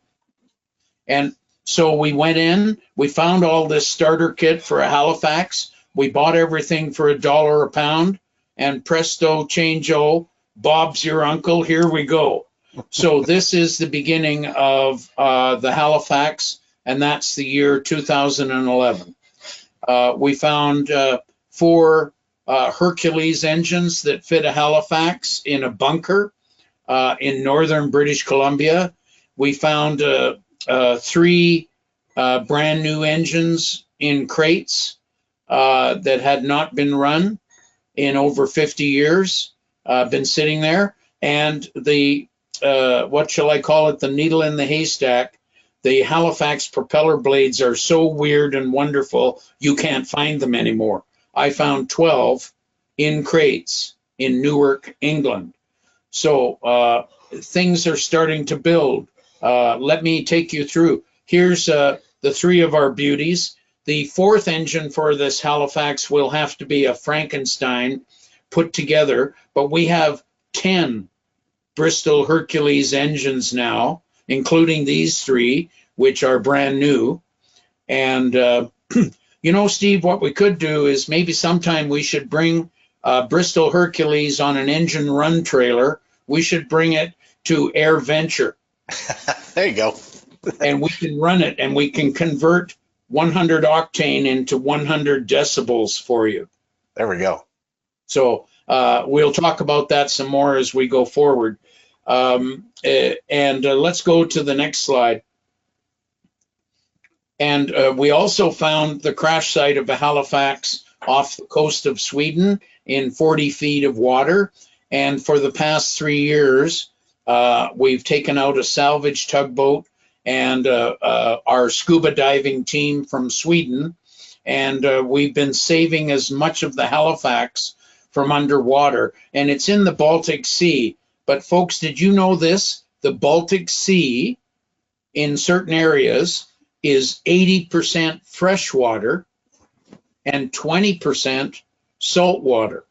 And so we went in, we found all this starter kit for a Halifax. We bought everything for $1 a pound, and presto change-o, Bob's your uncle, here we go. So this is the beginning of the Halifax, and that's the year 2011. We found 4 Hercules engines that fit a Halifax in a bunker in northern British Columbia. We found 3 brand new engines in crates that had not been run in over 50 years, been sitting there. And the, what shall I call it, the needle in the haystack, the Halifax propeller blades are so weird and wonderful, you can't find them anymore. I found 12 in crates in Newark, England. So things are starting to build. Let me take you through. Here's the 3 of our beauties. The 4th engine for this Halifax will have to be a Frankenstein put together, but we have 10 Bristol Hercules engines now, including these 3, which are brand new. And, you know, Steve, what we could do is maybe sometime we should bring Bristol Hercules on an engine run trailer. We should bring it to Air Venture. There you go. And we can run it, and we can convert 100 octane into 100 decibels for you. There we go. So we'll talk about that some more as we go forward. Let's go to the next slide. And we also found the crash site of a Halifax off the coast of Sweden in 40 feet of water. And for the past 3 years, we've taken out a salvage tugboat and our scuba diving team from Sweden. And we've been saving as much of the Halifax from underwater. And it's in the Baltic Sea. But folks, did you know this? The Baltic Sea in certain areas is 80% freshwater and 20% saltwater.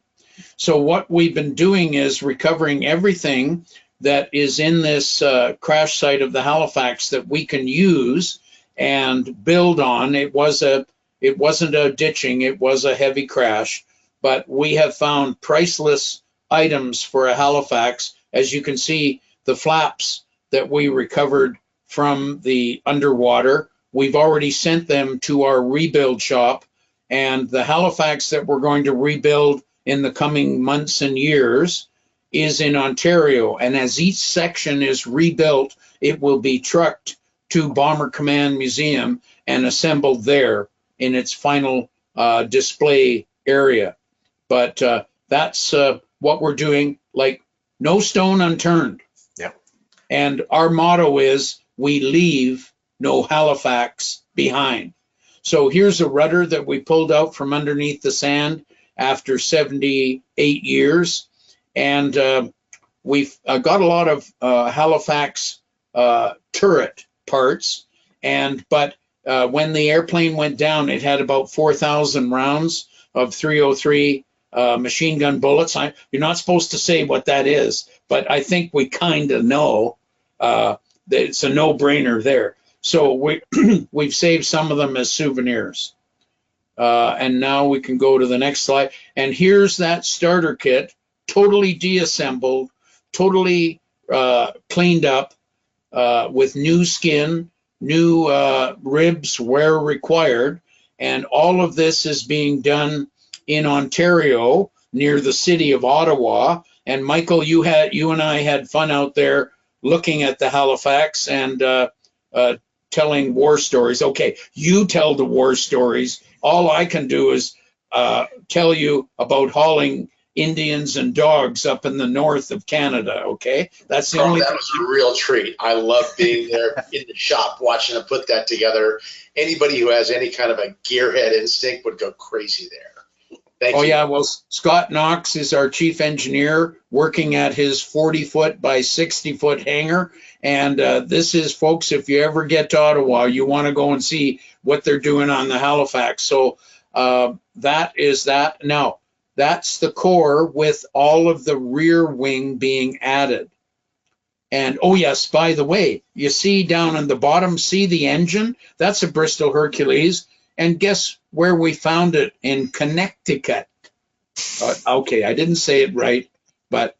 So what we've been doing is recovering everything that is in this crash site of the Halifax that we can use and build on. It wasn't a ditching, it was a heavy crash, but we have found priceless items for a Halifax. As you can see, the flaps that we recovered from the underwater, we've already sent them to our rebuild shop, and the Halifax that we're going to rebuild in the coming months and years is in Ontario. And as each section is rebuilt, it will be trucked to Bomber Command Museum and assembled there in its final display area. But that's what we're doing, like no stone unturned. Yep. And our motto is, we leave no Halifax behind. So here's a rudder that we pulled out from underneath the sand after 78 years. And we've got a lot of Halifax turret parts. But when the airplane went down, it had about 4,000 rounds of 303 machine gun bullets. You're not supposed to say what that is, but I think we kind of know that it's a no-brainer there. So we've saved some of them as souvenirs. And now we can go to the next slide. And here's that starter kit, totally deassembled, totally cleaned up with new skin, new ribs where required. And all of this is being done in Ontario near the city of Ottawa. And Michael, you and I had fun out there looking at the Halifax and telling war stories. Okay, you tell the war stories. All I can do is tell you about hauling Indians and dogs up in the north of Canada, okay? That's the only That was a real treat. I love being there in the shop watching them put that together. Anybody who has any kind of a gearhead instinct would go crazy there. Thank you. Yeah, well, Scott Knox is our chief engineer working at his 40-foot by 60-foot hangar. And this is, folks, if you ever get to Ottawa, you want to go and see what they're doing on the Halifax. So that is that. Now, that's the core with all of the rear wing being added. And, oh, yes, by the way, you see down on the bottom, see the engine? That's a Bristol Hercules. And guess where we found it? In Connecticut. Okay, I didn't say it right, but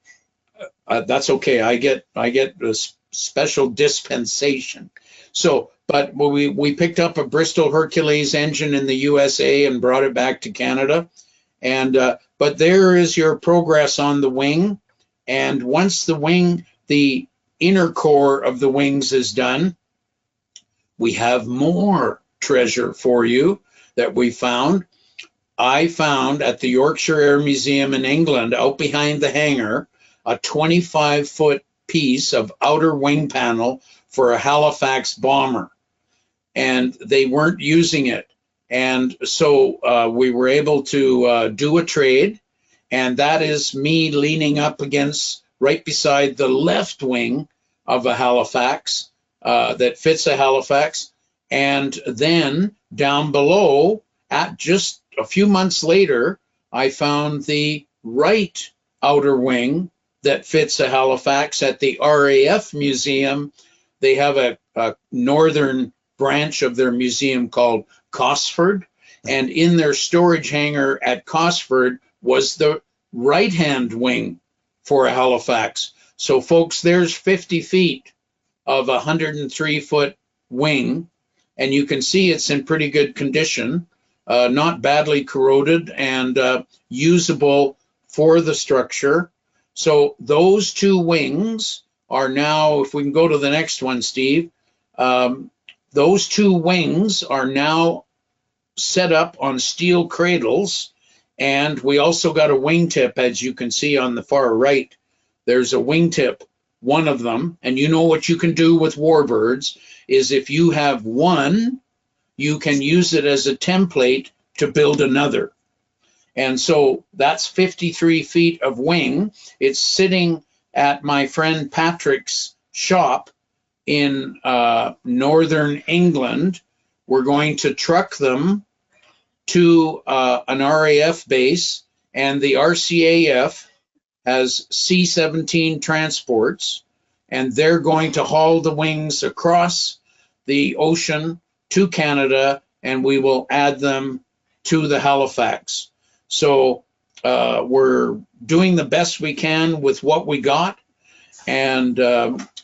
that's okay. I get a special dispensation. So, but we picked up a Bristol Hercules engine in the USA and brought it back to Canada. And but there is your progress on the wing. And once the wing, the inner core of the wings is done, we have more treasure for you that we found. I found at the Yorkshire Air Museum in England, out behind the hangar, a 25-foot piece of outer wing panel for a Halifax bomber. And they weren't using it. And so we were able to do a trade. And that is me leaning up against, right beside the left wing of a Halifax that fits a Halifax. And then down below, at just a few months later, I found the right outer wing that fits a Halifax. At the RAF Museum, they have a northern branch of their museum called Cosford, and in their storage hangar at Cosford was the right-hand wing for a Halifax. So folks, there's 50 feet of a 103-foot wing, and you can see it's in pretty good condition, not badly corroded, and usable for the structure. So those two wings are now, if we can go to the next one, Steve, those two wings are now set up on steel cradles, and we also got a wingtip, as you can see on the far right. There's a wingtip, one of them, and you know what you can do with warbirds is if you have one, you can use it as a template to build another. And so that's 53 feet of wing. It's sitting at my friend Patrick's shop in northern England. We're going to truck them to an RAF base, and the RCAF has C-17 transports, and they're going to haul the wings across the ocean to Canada, and we will add them to the Halifax. So we're doing the best we can with what we got, and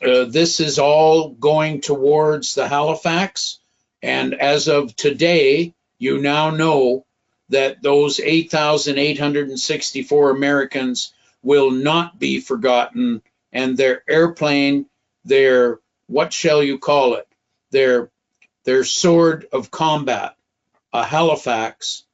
this is all going towards the Halifax. And as of today, you now know that those 8,864 Americans will not be forgotten, and their airplane, their, what shall you call it, their sword of combat, a Halifax,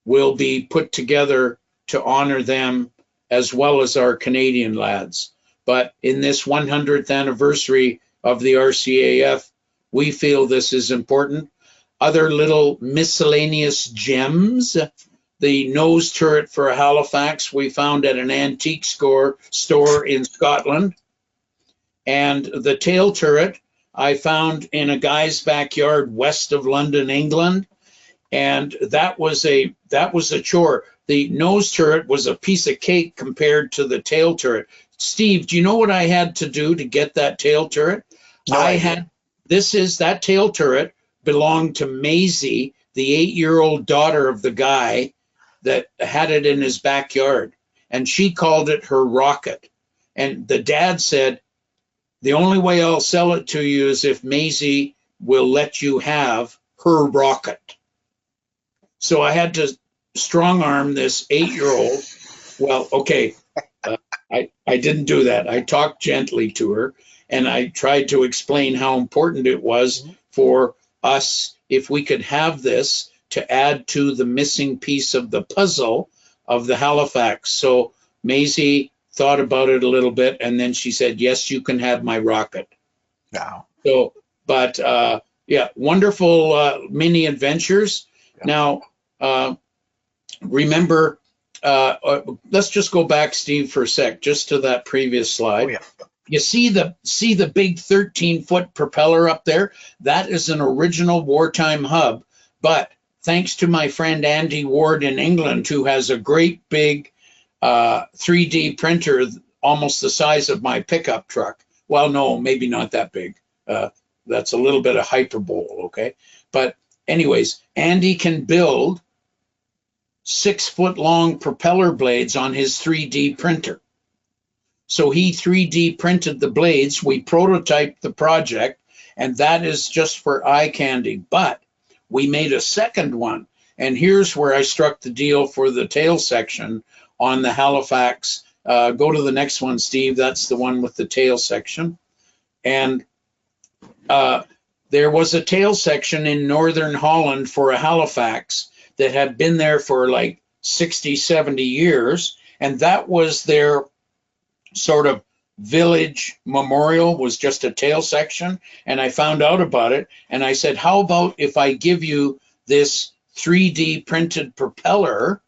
will be put together to honor them as well as our Canadian lads. But in this 100th anniversary of the RCAF, we feel this is important. Other little miscellaneous gems, the nose turret for a Halifax we found at an antique store in Scotland. And the tail turret I found in a guy's backyard west of London, England. And that was a chore. The nose turret was a piece of cake compared to the tail turret. Steve, do you know what I had to do to get that tail turret? No, that tail turret belonged to Maisie, the 8-year-old daughter of the guy that had it in his backyard. And she called it her rocket. And the dad said, the only way I'll sell it to you is if Maisie will let you have her rocket. So I had to strong arm this 8-year-old. Well, okay, I didn't do that. I talked gently to her, and I tried to explain how important it was for us, if we could have this, to add to the missing piece of the puzzle of the Halifax. So Maisie thought about it a little bit, and then she said, yes, you can have my rocket. Wow. So, but yeah, wonderful mini adventures. Yeah. Now, remember, let's just go back, Steve, for a sec, just to that previous slide. Oh, yeah. You see the big 13-foot propeller up there? That is an original wartime hub, but thanks to my friend Andy Ward in England, who has a great big 3D printer, almost the size of my pickup truck. Well, no, maybe not that big. That's a little bit of hyperbole, okay? But anyways, Andy can build 6-foot-long propeller blades on his 3D printer. So he 3D printed the blades, we prototyped the project, and that is just for eye candy. But we made a second one, and here's where I struck the deal for the tail section on the Halifax. Go to the next one, Steve. That's the one with the tail section. And there was a tail section in Northern Holland for a Halifax that had been there for like 60, 70 years. And that was their sort of village memorial, was just a tail section. And I found out about it. And I said, how about if I give you this 3D printed propeller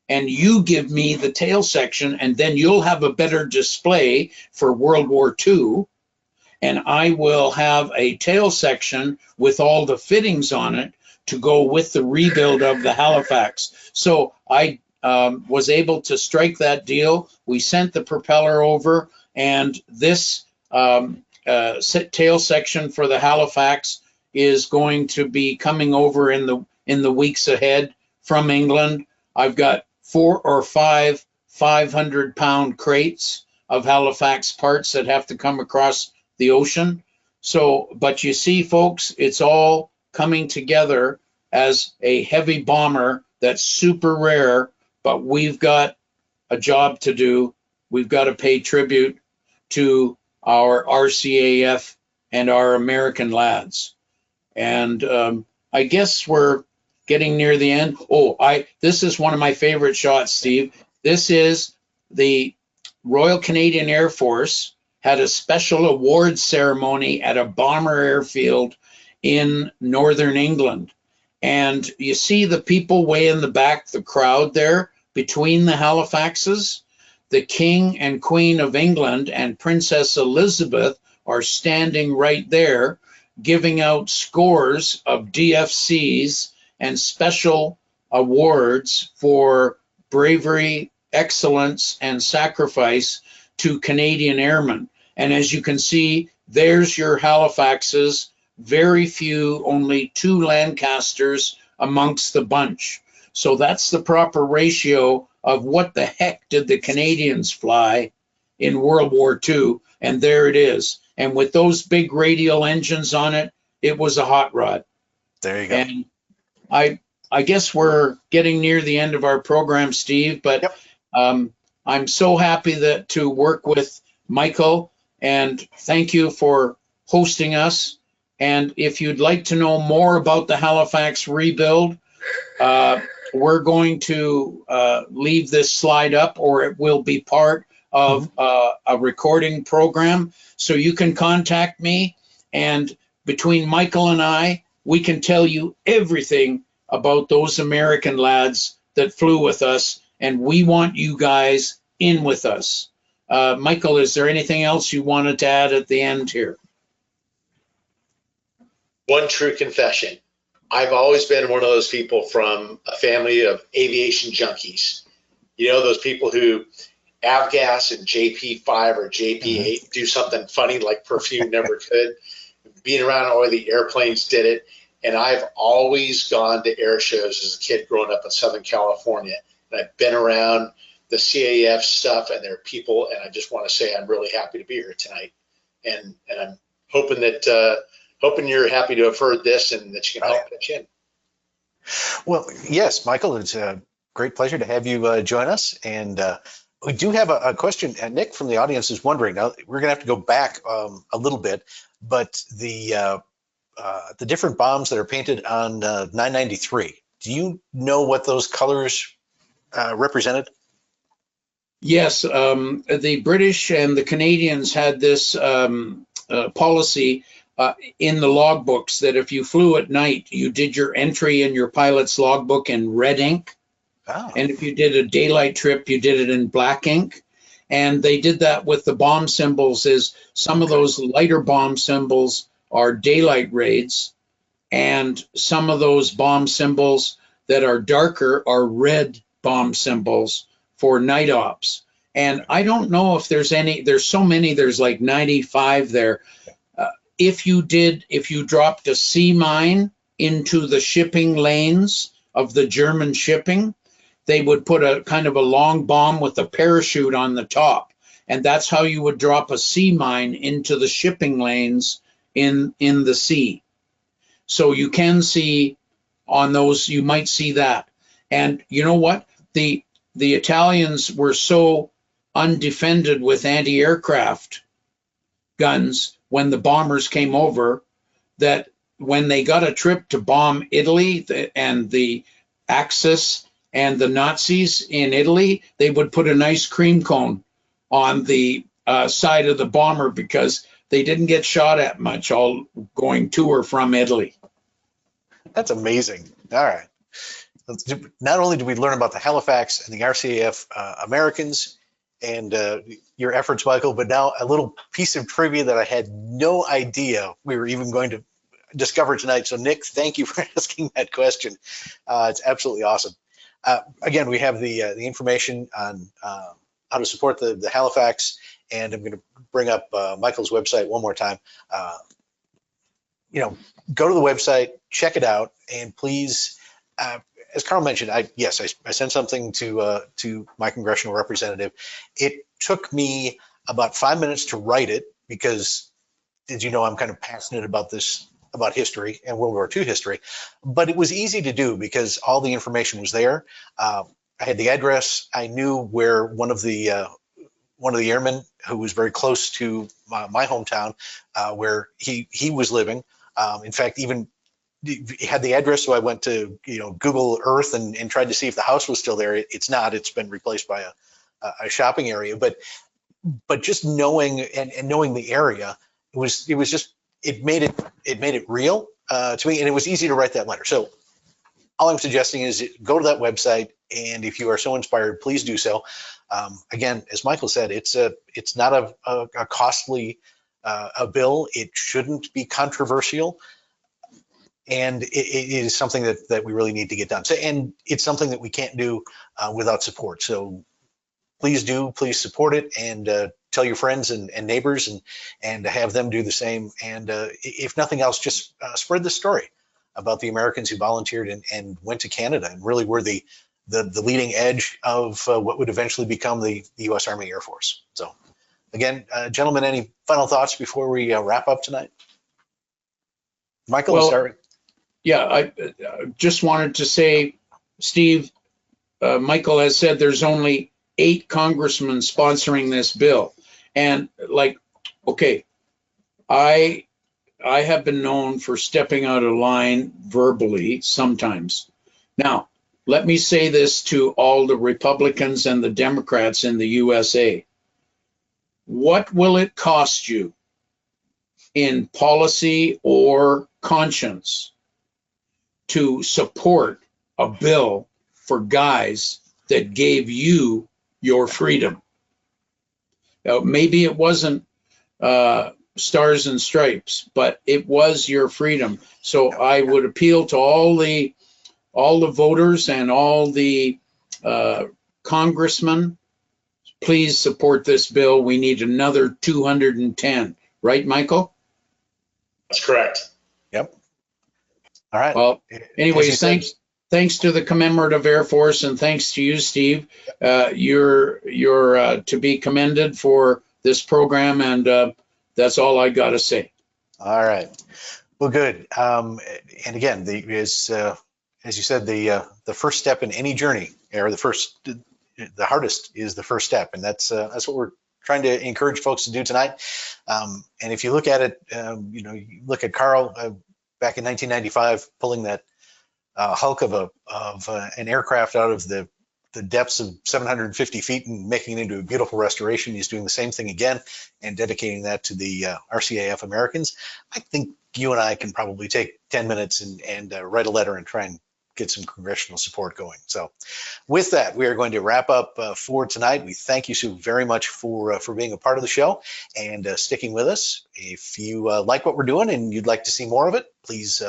and you give me the tail section, and then you'll have a better display for World War II. And I will have a tail section with all the fittings on it to go with the rebuild of the Halifax. So I was able to strike that deal. We sent the propeller over, and this tail section for the Halifax is going to be coming over in the weeks ahead from England. I've got 4 or 5 500-pound crates of Halifax parts that have to come across the ocean. So, but you see, folks, it's all coming together as a heavy bomber that's super rare, but we've got a job to do. We've got to pay tribute to our RCAF and our American lads. And I guess we're getting near the end. Oh, this is one of my favorite shots, Steve. This is the Royal Canadian Air Force had a special awards ceremony at a bomber airfield in northern England. And you see the people way in the back, the crowd there between the Halifaxes. The King and Queen of England and Princess Elizabeth are standing right there, giving out scores of DFCs and special awards for bravery, excellence, and sacrifice to Canadian airmen. And as you can see, there's your Halifaxes, very few, only 2 Lancasters amongst the bunch. So that's the proper ratio of what the heck did the Canadians fly in World War II, and there it is. And with those big radial engines on it, it was a hot rod. There you go. And I guess we're getting near the end of our program, Steve, but yep. I'm so happy to work with Michael, and thank you for hosting us. And if you'd like to know more about the Halifax rebuild, we're going to leave this slide up, or it will be part of a recording program. So you can contact me, and between Michael and I, we can tell you everything about those American lads that flew with us, and we want you guys in with us. Michael, is there anything else you wanted to add at the end here? One true confession. I've always been one of those people from a family of aviation junkies. You know, those people who avgas and JP5 or JP8 do something funny like perfume never could. Being around all the airplanes did it. And I've always gone to air shows as a kid growing up in Southern California. And I've been around the CAF stuff and their people. And I just want to say I'm really happy to be here tonight. And I'm hoping that hoping you're happy to have heard this and that you can help pitch in. Well, yes, Michael, it's a great pleasure to have you join us. And we do have a question. Nick from the audience is wondering, now we're going to have to go back a little bit, but the different bombs that are painted on 993, do you know what those colors represented? Yes, the British and the Canadians had this policy in the logbooks that if you flew at night, you did your entry in your pilot's logbook in red ink. Oh. And if you did a daylight trip, you did it in black ink. And they did that with the bomb symbols. Is some of those lighter bomb symbols are daylight raids, and some of those bomb symbols that are darker are red bomb symbols for night ops. And I don't know if there's so many, there's like 95 there. If you dropped a sea mine into the shipping lanes of the German shipping, they would put a kind of a long bomb with a parachute on the top. And that's how you would drop a sea mine into the shipping lanes in the sea. So you can see on those, you might see that. And you know what? The Italians were so undefended with anti-aircraft guns when the bombers came over that when they got a trip to bomb Italy and the Axis and the Nazis in Italy, they would put an ice cream cone on the side of the bomber because they didn't get shot at much all going to or from Italy. That's amazing. All right. Not only did we learn about the Halifax and the RCAF Americans and your efforts, Michael, but now a little piece of trivia that I had no idea we were even going to discover tonight. So Nick, thank you for asking that question. It's absolutely awesome. again, we have the information on how to support the Halifax, and I'm going to bring up Michael's website one more time. Go to the website, check it out, and please, as Karl mentioned, I sent something to my congressional representative. It took me about 5 minutes to write it because, as you know, I'm kind of passionate about history and World War II history, but it was easy to do because all the information was there. I had the address. I knew where one of the airmen who was very close to my hometown, where he was living. In fact, even he had the address, so I went to Google Earth and tried to see if the house was still there. It's not. It's been replaced by a shopping area. But just knowing and knowing the area, it made it real to me, and it was easy to write that letter. So all I'm suggesting is go to that website, and if you are so inspired, please do so. Again, as Michael said, it's not a costly a bill. It shouldn't be controversial, and it is something that we really need to get done. So, and it's something that we can't do without support. So please support it, and tell your friends and neighbors, and have them do the same. And if nothing else, just spread the story about the Americans who volunteered and went to Canada and really were the leading edge of what would eventually become the U.S. Army Air Force. So again, gentlemen, any final thoughts before we wrap up tonight? Michael, sorry. Yeah, I just wanted to say, Steve, Michael has said there's only 8 congressmen sponsoring this bill. And okay, I have been known for stepping out of line verbally sometimes. Now, let me say this to all the Republicans and the Democrats in the USA. What will it cost you in policy or conscience to support a bill for guys that gave you your freedom? Now, maybe it wasn't stars and stripes, but it was your freedom. So I would appeal to all the voters and all the congressmen. Please support this bill. We need another 210, right, Michael? That's correct. Yep. All right. Well, anyways, thanks to the Commemorative Air Force, and thanks to you, Steve. You're to be commended for this program, and that's all I got to say. All right. Well, good. And again, as you said, the first step in any journey, or the hardest is the first step, and that's what we're trying to encourage folks to do tonight. And if you look at it, you look at Karl back in 1995 pulling that hulk of an aircraft out of the depths of 750 feet and making it into a beautiful restoration. He's doing the same thing again and dedicating that to the RCAF Americans. I think you and I can probably take 10 minutes and write a letter and try and get some congressional support going. So with that, we are going to wrap up for tonight. We thank you so very much for being a part of the show and sticking with us. If you like what we're doing and you'd like to see more of it, please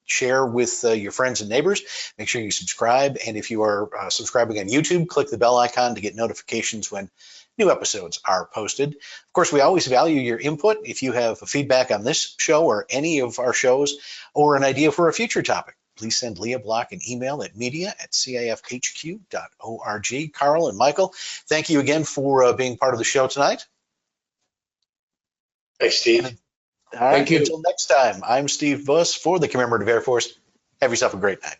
share with your friends and neighbors. Make sure you subscribe. And if you are subscribing on YouTube, click the bell icon to get notifications when new episodes are posted. Of course, we always value your input. If you have feedback on this show or any of our shows, or an idea for a future topic, please send Leah Block an email at media@cafhq.org. Karl and Michael, thank you again for being part of the show tonight. Thanks, Steve. All right, thank you. Until next time, I'm Steve Buss for the Commemorative Air Force. Have yourself a great night.